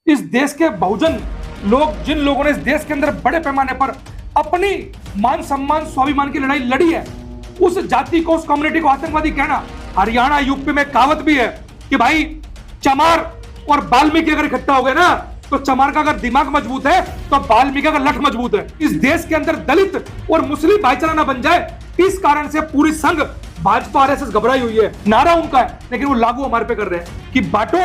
इस देश के बहुजन लोग, जिन लोगों ने इस देश के अंदर बड़े पैमाने पर अपनी मान सम्मान स्वाभिमान की लड़ाई लड़ी है, उस जाति को, उस कम्युनिटी को आतंकवादी कहना। हरियाणा यूपी में कहावत भी है कि भाई चमार और वाल्मीकि अगर इकट्ठा हो गए ना, तो चमार का अगर दिमाग मजबूत है तो वाल्मीकि का लठ मजबूत है। इस देश के अंदर दलित और मुस्लिम भाईचारा ना बन जाए, इस कारण से पूरी संघ भाजपा आरएसएस घबराई हुई है। नारा उनका है लेकिन वो लागू हमारे पे कर रहे हैं कि बांटो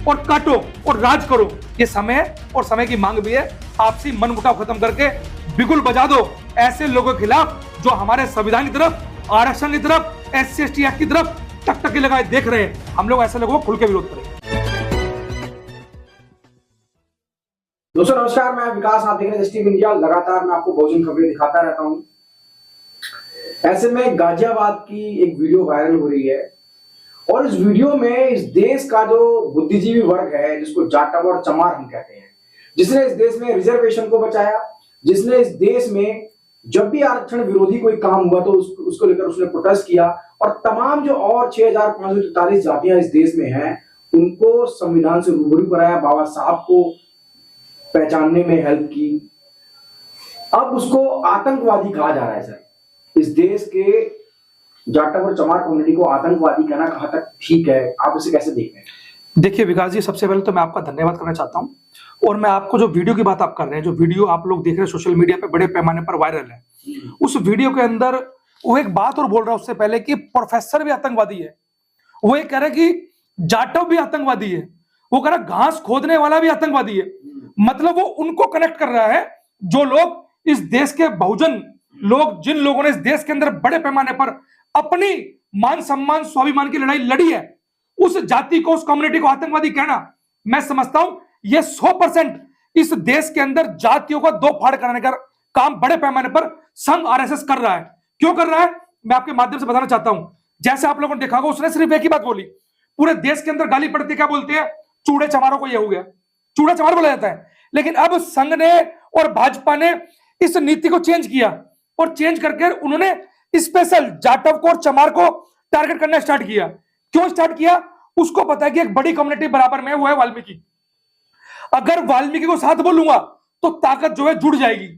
और काटो और राज करो। ये समय और समय की मांग भी है। आपसी मनमुटाव खत्म करके बिगुल बजा दो ऐसे लोगों के खिलाफ जो हमारे संविधान की तरफ, आरक्षण की तरफ, SC/ST एक्ट की तरफ टकटकी लगाए देख रहे हैं। हम लोग ऐसे लोगों को खुल के विरोध करेंगे। दोस्तों नमस्कार, मैं विकास, आप देख रहे हैं STV इंडिया। लगातार मैं आपको बहुजन खबरें दिखाता रहता हूं। ऐसे में गाजियाबाद की एक वीडियो वायरल हो रही है और इस वीडियो में इस देश का जो बुद्धिजीवी वर्ग है, जिसको जाटव और चमार हम कहते हैं, जिसने इस देश में रिजर्वेशन को बचाया, जिसने इस देश में जब भी आरक्षण विरोधी कोई काम हुआ तो उसको लेकर उसने प्रोटेस्ट किया, और तमाम जो और 6543 जातियां इस देश में हैं उनको संविधान से रूबरू कराया, बाबा साहब को पहचानने में हेल्प की। अब उसको आतंकवादी कहा जा रहा है। सर, इस देश के जाटव और चमार कम्युनिटी को आतंकवादी कहना कहां तक ठीक है? आप इसे कैसे देख रहे हैं? देखिए विकास जी, सबसे पहले तो मैं आपका धन्यवाद करना चाहता हूं, और मैं आपको जो वीडियो की बात आप कर रहे हैं, जो वीडियो आप लोग देख रहे हैं सोशल मीडिया पे बड़े पैमाने पर वायरल है, उस वीडियो के अंदर वो एक बात और बोल रहा है उससे पहले कि प्रोफेसर भी आतंकवादी है। वो ये कह रहा है कि जाटव भी आतंकवादी है। वो कह रहा है घास खोदने वाला भी आतंकवादी है। मतलब वो उनको कनेक्ट कर रहा है जो लोग इस देश के बहुजन लोग, जिन लोगों ने इस देश के अंदर बड़े पैमाने पर अपनी मान सम्मान स्वाभिमान की लड़ाई लड़ी है, उस जाति को, उस कम्युनिटी को आतंकवादी कहना, मैं समझता हूं यह 100% इस देश के अंदर जातियों का दो फाड़ कराने का काम बड़े पैमाने पर संघ आरएसएस कर रहा है। क्यों कर रहा है, मैं आपके माध्यम से बताना चाहता हूं। जैसे आप लोगों ने देखा होगा, उसने सिर्फ एक ही बात बोली, पूरे देश के अंदर गाली पड़ती, क्या बोलते हैं, चूड़े चमारों को यह हो गया, चूड़ा चमार बोला जाता है। लेकिन अब संघ ने और भाजपा ने इस नीति को चेंज किया, और चेंज करके उन्होंने स्पेशल जाटव को और चमार को टारगेट करना स्टार्ट किया। क्यों स्टार्ट किया? उसको पता है कि एक बड़ी कम्युनिटी बराबर में, वो है वाल्मीकि। अगर वाल्मीकि को साथ बोलूंगा तो ताकत जो है जुड़ जाएगी,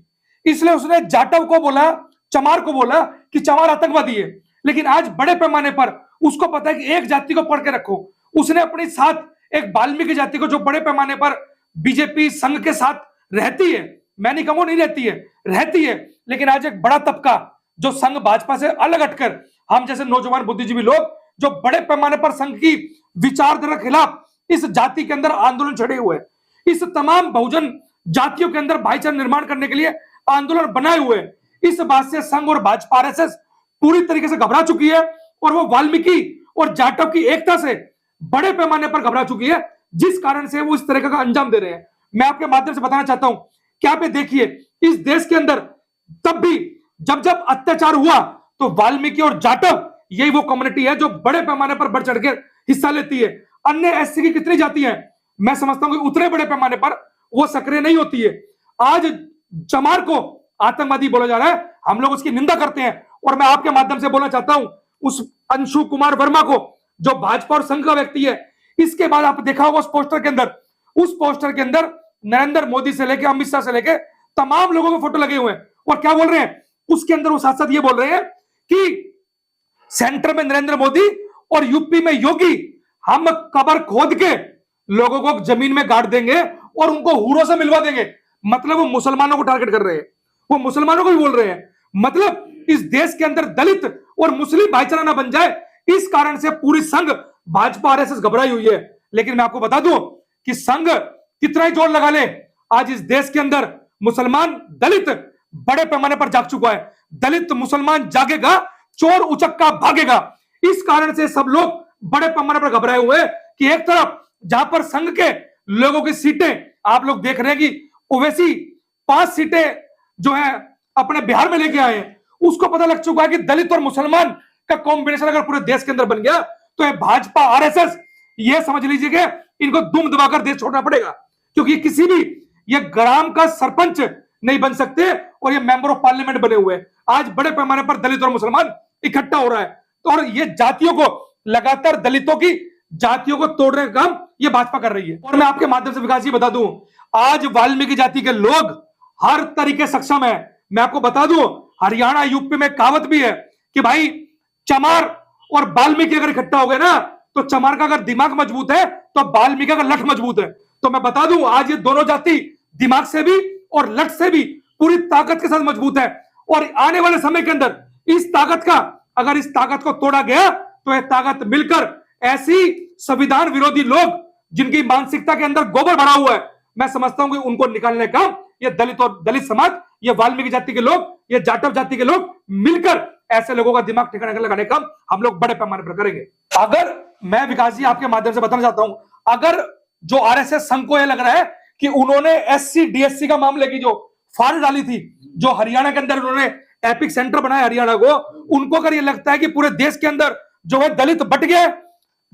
इसलिए उसने जाटव को बोला, चमार को बोला कि चमार आतंकवादी है। लेकिन आज बड़े पैमाने पर उसको पता है कि एक जाति को पढ़ के रखो। उसने अपने साथ एक वाल्मीकि जाति को, जो बड़े पैमाने पर बीजेपी संघ के साथ रहती है, मैं नहीं कहूंगा नहीं रहती है, रहती है, लेकिन आज एक बड़ा तबका जो संघ भाजपा से अलग हटकर, हम जैसे नौजवान बुद्धिजीवी लोग जो बड़े पैमाने पर संघ की विचारधारा के खिलाफ इस जाति के अंदर आंदोलन छड़े हुए हैं, इस तमाम बहुजन जातियों के अंदर भाईचारा निर्माण करने के लिए आंदोलन बनाए हुए हैं। इस बात से संघ और भाजपा आरएसएस पूरी तरीके से घबरा चुकी है, और वो वाल्मीकि और जाटव की एकता से बड़े पैमाने पर घबरा चुकी है, जिस कारण से वो इस तरह का अंजाम दे रहे हैं। मैं आपके माध्यम से बताना चाहता हूं कि आप देखिए, इस देश के अंदर तब भी जब जब अत्याचार हुआ तो वाल्मीकि और जाटव, यही वो कम्युनिटी है जो बड़े पैमाने पर बढ़ चढ़ के हिस्सा लेती है। अन्य SC की कितनी जाति है, मैं समझता हूं कि उतने बड़े पैमाने पर वो सक्रिय नहीं होती है। आज चमार को आतंकवादी बोला जा रहा है, हम लोग उसकी निंदा करते हैं। और मैं आपके माध्यम से बोलना चाहता हूं उस अंशु कुमार वर्मा को, जो भाजपा और संघ का व्यक्ति है। इसके बाद आप देखा होगा उस पोस्टर के अंदर नरेंद्र मोदी से लेके अमित शाह से लेके तमाम लोगों के फोटो लगे हुए हैं। और क्या बोल रहे हैं उसके अंदर? वो साथ साथ ये बोल रहे हैं कि सेंटर में नरेंद्र मोदी और यूपी में योगी, हम कब्र खोद के लोगों को जमीन में गाड़ देंगे और उनको हूरों से मिलवा देंगे। मतलब वो मुसलमानों को टारगेट कर रहे हैं, वो मुसलमानों को भी बोल रहे हैं। मतलब इस देश के अंदर दलित और मुस्लिम भाईचारा ना बन जाए, इस कारण से पूरी संघ भाजपा आरएसएस घबराई हुई है। लेकिन मैं आपको बता दूं कि संघ कितना ही जोर लगा ले, आज इस देश के अंदर मुसलमान दलित बड़े पैमाने पर जाग चुका है। दलित मुसलमान जागेगा, चोर उचक्का भागेगा। इस कारण से सब लोग बड़े पैमाने पर घबराए हुए हैं कि एक तरफ जहां पर संघ के लोगों की सीटें आप लोग देख रहे हैं कि ओवैसी 5 सीटें जो है अपने बिहार में लेके आए हैं, उसको पता लग चुका है कि दलित और मुसलमान का कॉम्बिनेशन अगर पूरे देश के अंदर बन गया तो ये भाजपा आरएसएस, ये समझ लीजिए कि इनको दुम दबाकर देश छोड़ना पड़ेगा, क्योंकि किसी भी ये ग्राम का सरपंच नहीं बन सकते और ये मेंबर ऑफ पार्लियामेंट बने हुए हैं। आज बड़े पैमाने पर दलित और मुसलमान इकट्ठा हो रहा है, तो और ये जातियों को लगातार, दलितों की जातियों को तोड़ने का काम ये भाजपा कर रही है। और मैं आपके माध्यम से विकास जी बता दूं, आज वाल्मीकि जाति के लोग हर तरीके सक्षम है। मैं आपको बता दूं, हरियाणा यूपी में कहावत भी है कि भाई चमार और वाल्मीकि अगर इकट्ठा हो गए ना, तो चमार का अगर दिमाग मजबूत है तो वाल्मीकि का लठ मजबूत है। तो मैं बता दूं, आज ये दोनों जाति दिमाग से भी और लठ से भी पूरी ताकत के साथ मजबूत है। और आने वाले समय के अंदर इस ताकत को तोड़ा गया तो यह ताकत मिलकर ऐसी संविधान विरोधी लोग जिनकी मानसिकता के अंदर गोबर भरा हुआ है, मैं समझता हूं कि उनको निकालने का ये दलित और दलित समाज, ये वाल्मीकि जाति के लोग, ये जाटव जाति के लोग मिलकर ऐसे लोगों का दिमाग ठिकाने लगाने का हम लोग बड़े पैमाने पर करेंगे। अगर मैं विकास जी आपके माध्यम से बताना चाहता हूं, अगर जो आरएसएस संघ को यह लग रहा है कि उन्होंने एससी डीएससी का मामले की जो फाड़ डाली थी, जो हरियाणा के अंदर उन्होंने एपिक सेंटर बनाया हरियाणा को, उनको अगर ये लगता है कि पूरे देश के अंदर जो है दलित बट गए,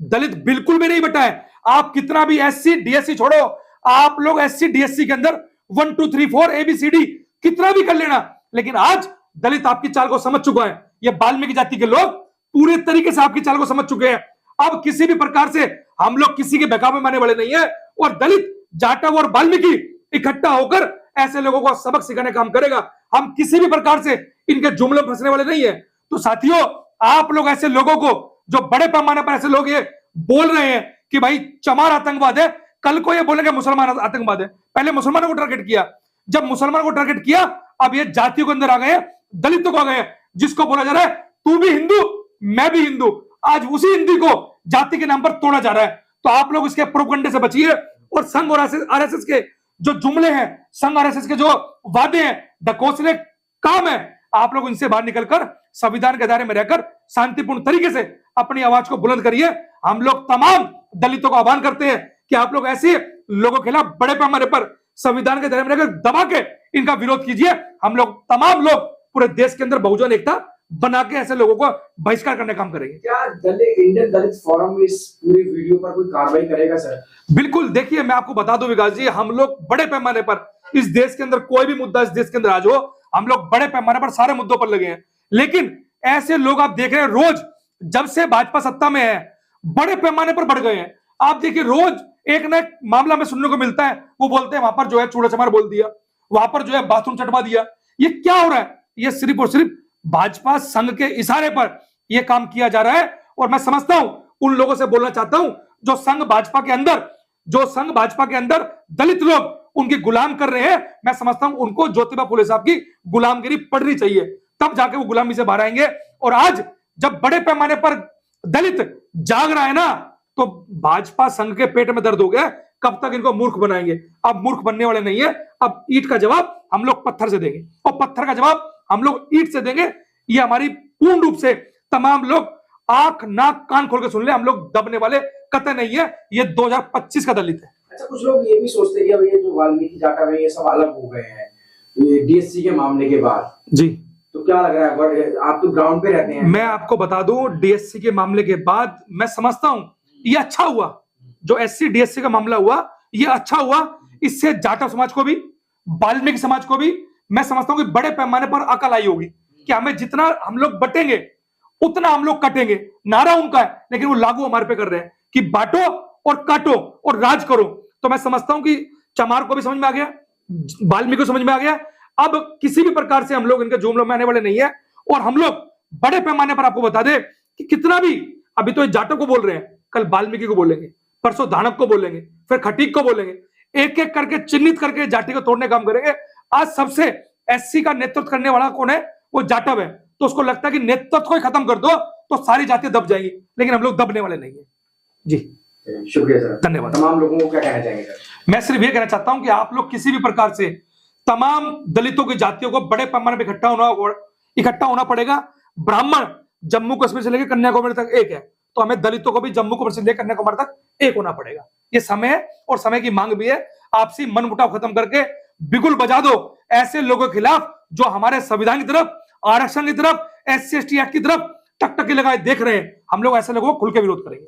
दलित बिल्कुल भी नहीं बटा है। आप कितना भी एससी डीएससी छोड़ो, आप लोग एससी डीएससी के अंदर 1 2 3 4 ABCD कितना भी कर लेना, लेकिन आज दलित आपकी चाल को समझ चुका है। ये वाल्मीकि जाति के लोग पूरे तरीके से आपकी चाल को समझ चुके हैं। अब किसी भी प्रकार से हम लोग किसी के बहकावे में आने वाले नहीं है। और दलित, जाटव और वाल्मीकि इकट्ठा होकर ऐसे लोगों को सबक सिखाने का काम करेगा। हम किसी भी प्रकार से इनके जुमले में फंसने वाले नहीं है। तो साथियों, आप लोग ऐसे लोगों को, जो बड़े पैमाने पर ऐसे लोग ये बोल रहे हैं कि भाई चमार आतंकवाद है, कल को ये बोलेंगे मुसलमान आतंकवाद है। पहले मुसलमानों को टारगेट किया, जब मुसलमानों को टारगेट किया, अब ये जातियों के अंदर आ गए हैं, दलितों को आ गए हैं, जिसको बोला जा रहा है तू भी हिंदू मैं भी हिंदू। आज उसी हिंदी को जाति के नाम पर तोड़ा जा रहा है। तो आप लोग इसके प्रोपगंडे से बचिए। और संघ और आरएसएस के जो जुमले हैं, संघ आरएसएस के जो वादे हैं, ढकोसले काम है, आप लोग इनसे बाहर निकलकर संविधान के दायरे में रहकर शांतिपूर्ण तरीके से अपनी आवाज को बुलंद करिए। हम लोग तमाम दलितों को आह्वान करते हैं कि आप लोग ऐसे लोगों के खिलाफ बड़े पैमाने पर संविधान के दायरे में रहकर दबा के इनका विरोध कीजिए। हम लोग तमाम लोग पूरे देश के अंदर बहुजन एकता बना के ऐसे लोगों को बहिष्कार करने का काम करेंगे। क्या इंडियन दलित फोरम इस पूरी वीडियो पर कोई कार्रवाई करेगा सर? बिल्कुल। देखिए, मैं आपको बता दूं विकास जी, हम लोग बड़े पैमाने पर इस देश के अंदर कोई भी मुद्दा इस देश के अंदर आज हो, हम लोग बड़े पैमाने पर सारे मुद्दों पर लगे हैं। लेकिन ऐसे लोग आप देख रहे हैं, रोज जब से भाजपा सत्ता में है बड़े पैमाने पर बढ़ गए हैं। आप देखिए, रोज एक ना एक मामला में सुनने को मिलता है। वो बोलते हैं वहां पर जो है चूड़ा चमार बोल दिया, वहां पर जो है बाथरूम चटवा दिया। ये क्या हो रहा है? ये सिर्फ और सिर्फ भाजपा संघ के इशारे पर यह काम किया जा रहा है। और मैं समझता हूं, उन लोगों से बोलना चाहता हूं जो संघ भाजपा के अंदर दलित लोग उनकी गुलाम कर रहे हैं। मैं समझता हूं उनको ज्योतिबा फुले साहब की गुलामगिरी पड़नी चाहिए, तब जाके वो गुलामी से बाहर आएंगे। और आज जब बड़े पैमाने पर दलित जाग रहा है ना, तो भाजपा संघ के पेट में दर्द हो गया। कब तक इनको मूर्ख बनाएंगे? अब मूर्ख बनने वाले नहीं है। अब ईंट का जवाब हम लोग पत्थर से देंगे और पत्थर का जवाब हम लोग ईंट से देंगे। ये हमारी पूर्ण रूप से तमाम लोग आंख नाक कान खोल के सुन ले, हम लोग दबने वाले कतई नहीं है। ये 2025 का दलित है। अच्छा, कुछ लोग ये भी सोचते हैं कि अब ये जो वाल्मीकि जाटव है ये सब अलग हो गए हैं डीएससी के मामले के बाद जी। तो क्या लग रहा है, आप तो ग्राउंड पे रहते हैं। मैं आपको बता दूं, डीएससी के मामले के बाद मैं समझता हूं ये अच्छा हुआ, जो एससी डीएससी का मामला हुआ ये अच्छा हुआ। इससे जाटव समाज को भी, वाल्मीकि समाज को भी मैं समझता हूं कि बड़े पैमाने पर अकल आई होगी कि हमें जितना हम लोग बटेंगे उतना हम लोग कटेंगे। नारा उनका है, लेकिन वो लागू हमारे पे कर रहे हैं कि बांटो और काटो और राज करो। तो मैं समझता हूं कि चमार को भी समझ में आ गया, वाल्मीकि को समझ में आ गया। अब किसी भी प्रकार से हम लोग इनके जुमलों में आने वाले नहीं है। और हम लोग बड़े पैमाने पर आपको बता दें कि कितना भी, अभी तो जाटव को बोल रहे हैं, कल वाल्मीकि को बोलेंगे, परसों धानक को बोलेंगे, फिर खटीक को बोलेंगे। एक एक करके चिन्हित करके जाति को तोड़ने का काम करेंगे। आज सबसे एससी का नेतृत्व करने वाला कौन है? वो जाटव है। तो उसको लगता है कि नेतृत्व को ही खत्म कर दो तो सारी जातियां दब जाएंगी, लेकिन हम लोग दबने वाले नहीं है। जी, शुक्रिया सर, धन्यवाद। तमाम लोगों को क्या कहना चाहेंगे सर? मैं सिर्फ ये कहना चाहता हूं कि आप लोग किसी भी प्रकार से तमाम दलितों की जातियों को बड़े पैमाने पर इकट्ठा होना पड़ेगा। ब्राह्मण जम्मू कश्मीर से लेकर कन्याकुमारी तक एक है, तो हमें दलितों को भी जम्मू कश्मीर से लेकर कन्याकुमारी तक एक होना पड़ेगा। ये समय है और समय की मांग भी है। आपसी मनमुटाव खत्म करके बिगुल बजा दो ऐसे लोगों के खिलाफ जो हमारे संविधान की तरफ, आरक्षण की तरफ, SC ST एक्ट की तरफ टकटकी लगाए देख रहे हैं। हम लोग ऐसे लोगों को खुल के विरोध करेंगे।